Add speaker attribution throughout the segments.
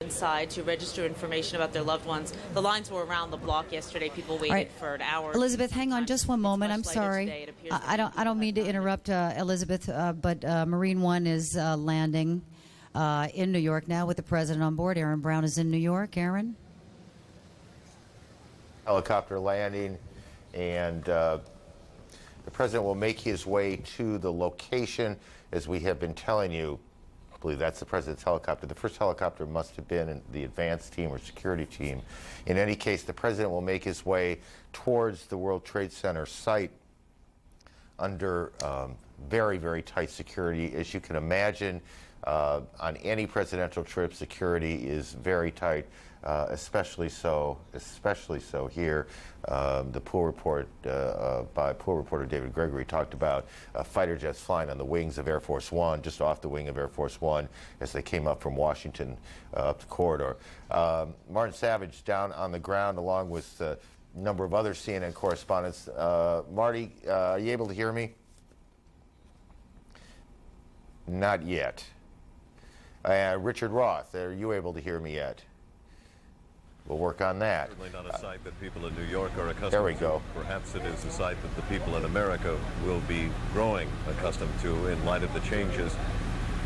Speaker 1: inside to register information about their loved ones. The lines were around the block yesterday. People waited for an hour.
Speaker 2: Elizabeth, hang on just one moment. I'm sorry. I don't mean to interrupt, Elizabeth, but Marine One is landing in New York now with the president on board. Aaron Brown is in New York. Aaron?
Speaker 3: Helicopter landing, and the president will make his way to the location, as we have been telling you. I believe that's the president's helicopter. The first helicopter must have been in the advance team or security team. In any case, the president will make his way towards the World Trade Center site under very, very tight security. As you can imagine, on any presidential trip, security is very tight, especially so here. The pool report by pool reporter David Gregory talked about fighter jets flying on the wings of Air Force One, just off the wing of Air Force One, as they came up from Washington up the corridor. Martin Savage down on the ground along with a number of other CNN correspondents. Marty, are you able to hear me? Not yet. Richard Roth, are you able to hear me yet? We'll work on that.
Speaker 4: Certainly not a sight that people in New York are accustomed to.
Speaker 3: There we go.
Speaker 4: Perhaps it is a sight that the people in America will be growing accustomed to in light of the changes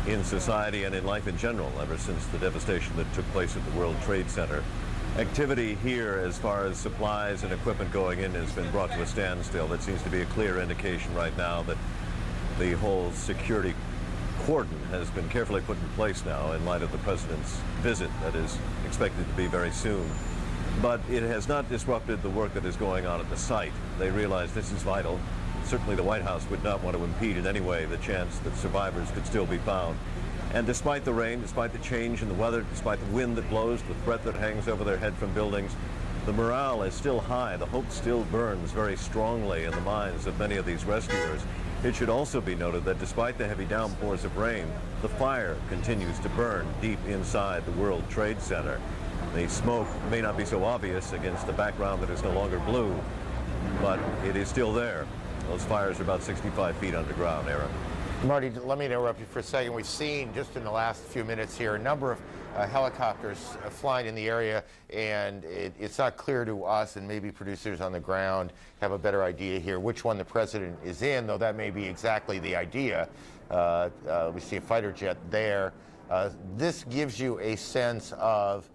Speaker 4: in society and in life in general ever since the devastation that took place at the World Trade Center. Activity here as far as supplies and equipment going in has been brought to a standstill. That seems to be a clear indication right now that the whole security cordon has been carefully put in place now in light of the president's visit that is expected to be very soon. But it has not disrupted the work that is going on at the site. They realize this is vital. Certainly the White House would not want to impede in any way the chance that survivors could still be found. And despite the rain, despite the change in the weather, despite the wind that blows, the threat that hangs over their head from buildings, the morale is still high. The hope still burns very strongly in the minds of many of these rescuers. It should also be noted that despite the heavy downpours of rain, the fire continues to burn deep inside the World Trade Center. The smoke may not be so obvious against the background that is no longer blue, but it is still there. Those fires are about 65 feet underground, Aaron.
Speaker 3: Marty, let me interrupt you for a second. We've seen just in the last few minutes here a number of helicopters flying in the area, and it's not clear to us, and maybe producers on the ground have a better idea here, which one the president is in, though that may be exactly the idea. We see a fighter jet there. This gives you a sense of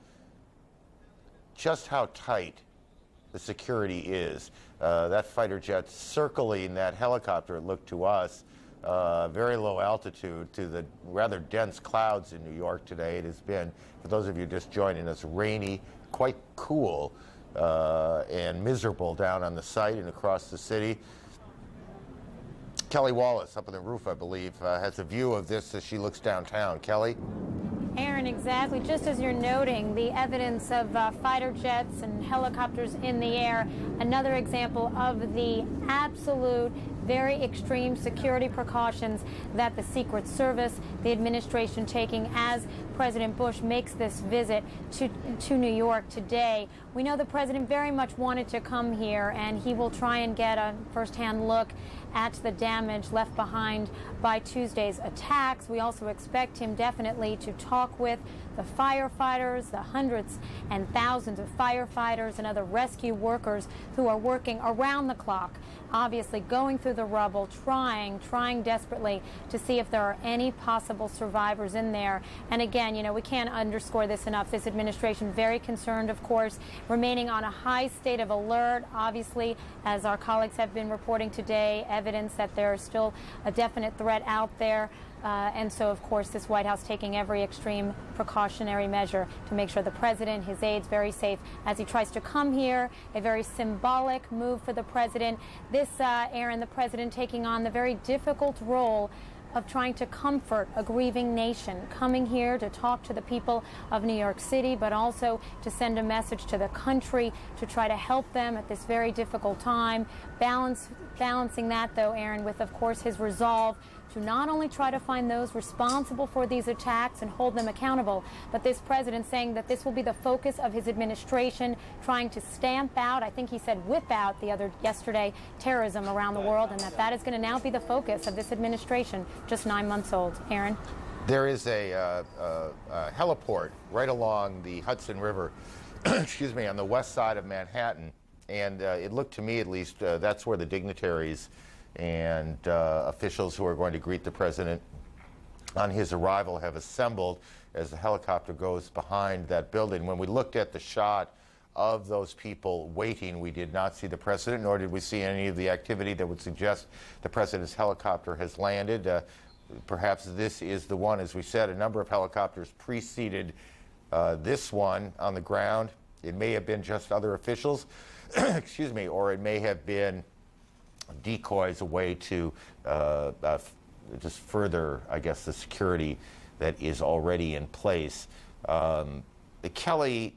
Speaker 3: just how tight the security is. That fighter jet circling that helicopter, it looked to us, very low altitude to the rather dense clouds in New York today. It has been, for those of you just joining us, rainy, quite cool, and miserable down on the site and across the city. Kelly Wallace, up on the roof, I believe, has a view of this as she looks downtown. Kelly?
Speaker 5: Aaron, exactly. Just as you're noting, the evidence of fighter jets and helicopters in the air, another example of the absolute, very extreme security precautions that the Secret Service, the administration taking as President Bush makes this visit to New York today. We know the president very much wanted to come here, and he will try and get a first-hand look at the damage left behind by Tuesday's attacks. We also expect him definitely to talk with the firefighters, the hundreds and thousands of firefighters and other rescue workers who are working around the clock, obviously going through the rubble, trying desperately to see if there are any possible survivors in there. And again, you know, we can't underscore this enough. This administration very concerned, of course, remaining on a high state of alert. Obviously, as our colleagues have been reporting today, evidence that there is still a definite threat out there. And so, of course, this White House taking every extreme precautionary measure to make sure the president, his aides, very safe as he tries to come here. A very symbolic move for the president. This, Aaron, the president taking on the very difficult role of trying to comfort a grieving nation, coming here to talk to the people of New York City, but also to send a message to the country to try to help them at this very difficult time. Balancing that, though, Aaron, with, of course, his resolve to not only try to find those responsible for these attacks and hold them accountable, but this president saying that this will be the focus of his administration, trying to stamp out, I think he said whip out yesterday, terrorism around the world, and that is going to now be the focus of this administration, just 9 months old. Aaron?
Speaker 3: There is a heliport right along the Hudson River, excuse me, on the west side of Manhattan. And it looked to me, at least, that's where the dignitaries and officials who are going to greet the president on his arrival have assembled as the helicopter goes behind that building. When we looked at the shot of those people waiting, we did not see the president, nor did we see any of the activity that would suggest the president's helicopter has landed. Perhaps this is the one. As we said, a number of helicopters preceded this one on the ground. It may have been just other officials, excuse me, or it may have been decoys, a way to just further, I guess, the security that is already in place. Kelly,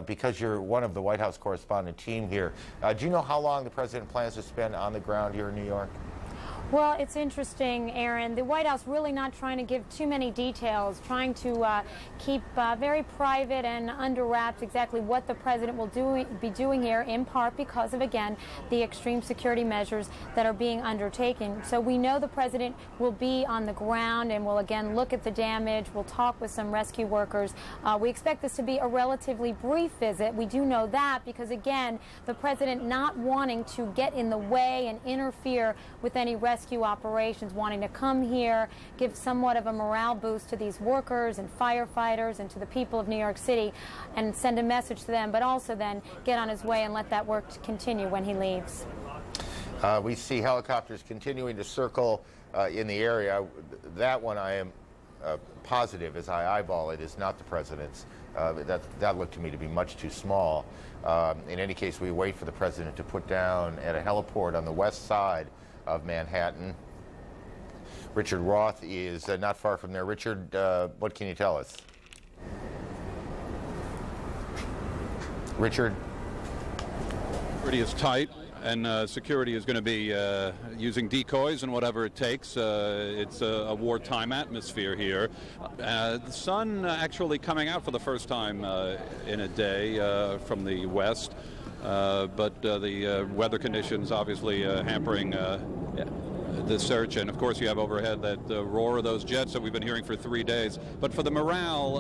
Speaker 3: because you're one of the White House correspondent team here, do you know how long the president plans to spend on the ground here in New York?
Speaker 5: Well, it's interesting, Aaron. The White House really not trying to give too many details, trying to keep very private and under wraps exactly what the president will be doing here, in part because of, again, the extreme security measures that are being undertaken. So we know the president will be on the ground and will, again, look at the damage. We'll talk with some rescue workers. We expect this to be a relatively brief visit. We do know that because, again, the president not wanting to get in the way and interfere with any rescue operations, wanting to come here, give somewhat of a morale boost to these workers and firefighters and to the people of New York City and send a message to them, but also then get on his way and let that work continue when he leaves.
Speaker 3: We see helicopters continuing to circle in the area. That one I am positive, as I eyeball it, is not the president's. That looked to me to be much too small. In any case, we wait for the president to put down at a heliport on the west side of Manhattan. Richard Roth is not far from there. Richard, what can you tell us? Richard?
Speaker 6: Security is tight, and security is going to be using decoys and whatever it takes. It's a wartime atmosphere here. The sun actually coming out for the first time in a day from the west. But the weather conditions obviously hampering the search, and of course you have overhead that roar of those jets that we've been hearing for 3 days. But for the morale,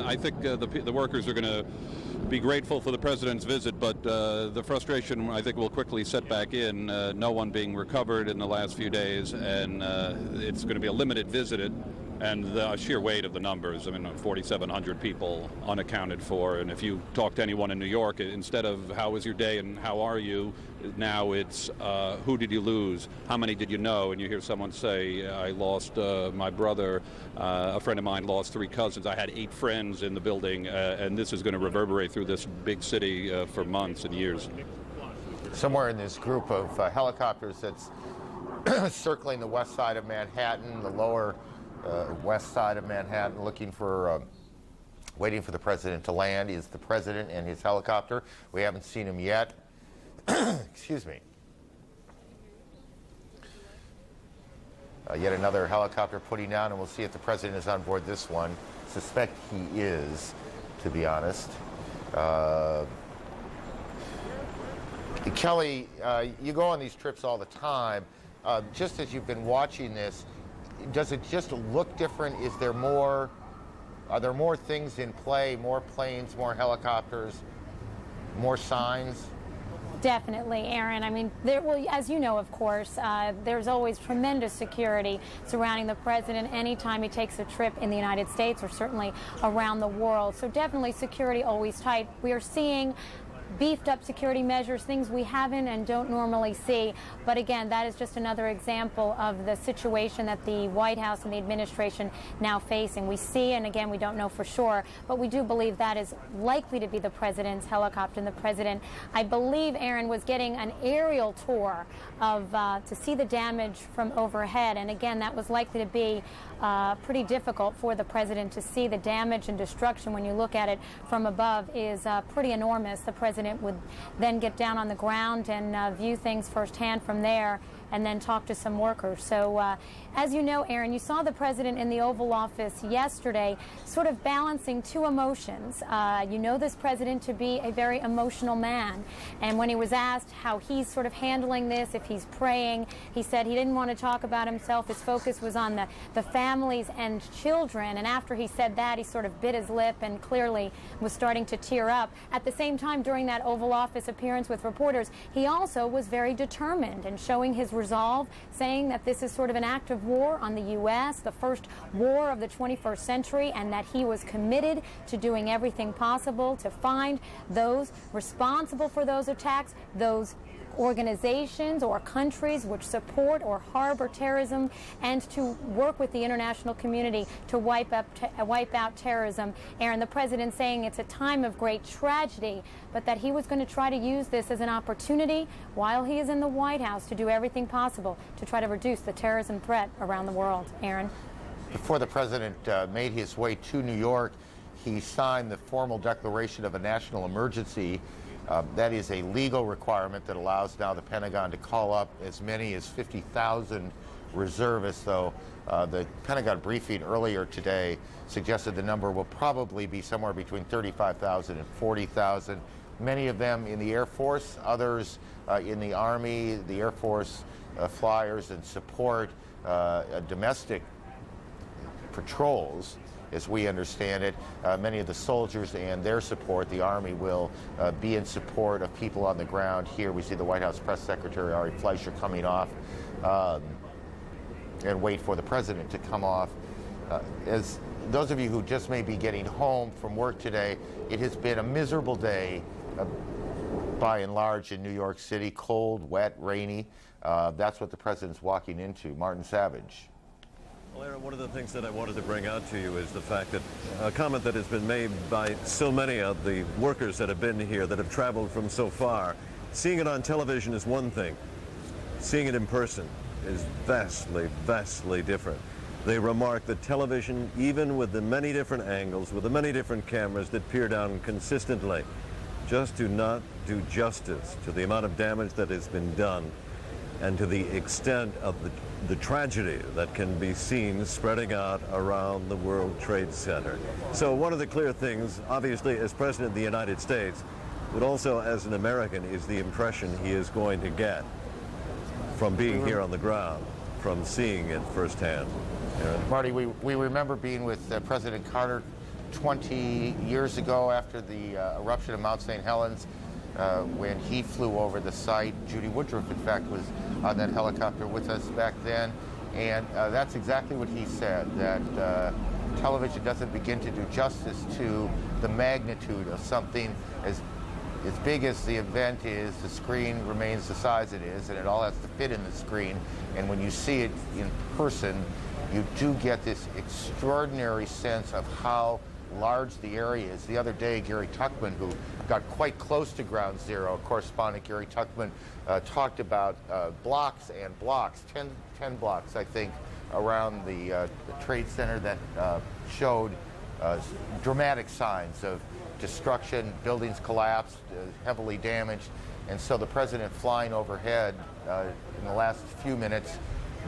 Speaker 6: I think the workers are going to be grateful for the president's visit, but the frustration, I think, will quickly set back in. No one being recovered in the last few days, and it's going to be a limited visit. And the sheer weight of the numbers, I mean, 4,700 people unaccounted for. And if you talk to anyone in New York, instead of how was your day and how are you, now it's who did you lose? How many did you know? And you hear someone say, I lost my brother, a friend of mine lost 3 cousins. I had 8 friends in the building, and this is going to reverberate through this big city for months and years.
Speaker 3: Somewhere in this group of helicopters that's circling the west side of Manhattan, the lower west side of Manhattan, looking for, waiting for the president to land, is the president and his helicopter. We haven't seen him yet. Excuse me. Yet another helicopter putting down, and we'll see if the president is on board this one. Suspect he is, to be honest. Kelly, you go on these trips all the time. Just as you've been watching this, does it just look different? Is there more, are there more things in play, more planes, more helicopters, more signs?
Speaker 5: Definitely, Aaron. I mean, as you know, of course, there's always tremendous security surrounding the president anytime he takes a trip in the United States or certainly around the world. So definitely security always tight. We are seeing beefed up security measures, things we haven't and don't normally see. But again, that is just another example of the situation that the White House and the administration now facing. We see, and again, we don't know for sure, but we do believe that is likely to be the president's helicopter. And the president, I believe, Aaron, was getting an aerial tour of to see the damage from overhead. And again, that was likely to be pretty difficult for the president to see. The damage and destruction, when you look at it from above, is pretty enormous. The president would then get down on the ground and view things firsthand from there. and then talk to some workers. So as you know, Aaron, you saw the president in the Oval Office yesterday sort of balancing two emotions. You know this president to be a very emotional man, and when he was asked how he's sort of handling this, if he's praying, he said he didn't want to talk about himself. His focus was on the families and children, and after he said that, he sort of bit his lip and clearly was starting to tear up. At the same time, during that Oval Office appearance with reporters, he also was very determined and showing his resolve, saying that this is sort of an act of war on the U.S., the first war of the 21st century, and that he was committed to doing everything possible to find those responsible for those attacks, those organizations or countries which support or harbor terrorism, and to work with the international community to wipe out terrorism. Aaron, the president saying it's a time of great tragedy, but that he was going to try to use this as an opportunity while he is in the White House to do everything possible to try to reduce the terrorism threat around the world. Aaron?
Speaker 3: Before the president made his way to New York, he signed the formal declaration of a national emergency. That is a legal requirement that allows now the Pentagon to call up as many as 50,000 reservists, though the Pentagon briefing earlier today suggested the number will probably be somewhere between 35,000 and 40,000. Many of them in the Air Force, others in the Army, the Air Force flyers and support domestic patrols. As we understand it, many of the soldiers and their support, the Army, will be in support of people on the ground here. We see the White House Press Secretary Ari Fleischer coming off and wait for the president to come off. As those of you who just may be getting home from work today, it has been a miserable day by and large in New York City. Cold, wet, rainy. That's what the president's walking into. Martin Savage.
Speaker 4: Well, Aaron, one of the things that I wanted to bring out to you is the fact that a comment that has been made by so many of the workers that have been here, that have traveled from so far. Seeing it on television is one thing. Seeing it in person is vastly, vastly different. They remark that television, even with the many different angles, with the many different cameras that peer down consistently, just do not do justice to the amount of damage that has been done and to the extent of the tragedy that can be seen spreading out around the World Trade Center. So one of the clear things, obviously, as President of the United States, but also as an American, is the impression he is going to get from being here on the ground, from seeing it firsthand.
Speaker 3: Marty, we remember being with President Carter 20 years ago after the eruption of Mount St. Helens, when he flew over the site. Judy Woodruff, in fact, was on that helicopter with us back then, and that's exactly what he said, that television doesn't begin to do justice to the magnitude of something as big as the event is. The screen remains the size it is, and it all has to fit in the screen, and when you see it in person, you do get this extraordinary sense of how large the area is. The other day, Gary Tuchman, who got quite close to Ground Zero, correspondent Gary Tuchman, talked about blocks and blocks, 10 blocks, I think, around the Trade Center that showed dramatic signs of destruction, buildings collapsed, heavily damaged. And so the president flying overhead in the last few minutes,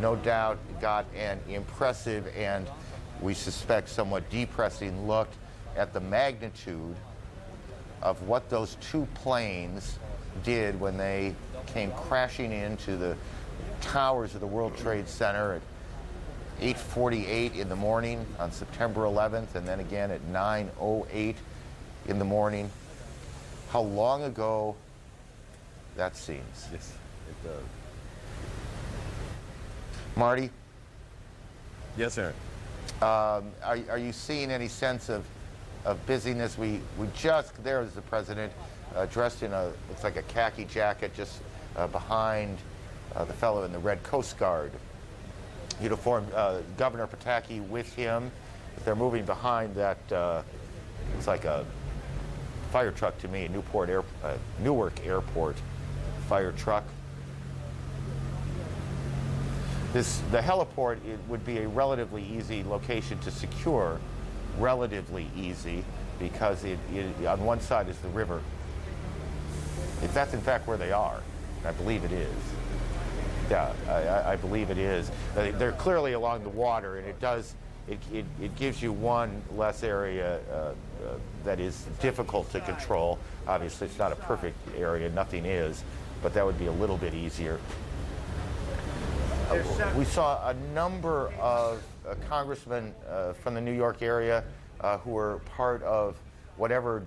Speaker 3: no doubt got an impressive and we suspect somewhat depressing look at the magnitude of what those two planes did when they came crashing into the towers of the World Trade Center at 8:48 in the morning on September 11th, and then again at 9:08 in the morning. How long ago that seems.
Speaker 4: Yes, it does.
Speaker 3: Marty?
Speaker 4: Yes, Aaron.
Speaker 3: Are you seeing any sense of busyness? We just, there's the president dressed in looks like a khaki jacket, just behind the fellow in the red Coast Guard uniform. Governor Pataki with him. They're moving behind that, it's like a fire truck to me, Newark Airport fire truck. The heliport, it would be a relatively easy location to secure, relatively easy, because on one side is the river. If that's in fact where they are, I believe it is, Yeah, I believe it is. They're clearly along the water, and it gives you one less area that is difficult to control. Obviously, it's not a perfect area, nothing is, but that would be a little bit easier. We saw a number of congressmen from the New York area who were part of whatever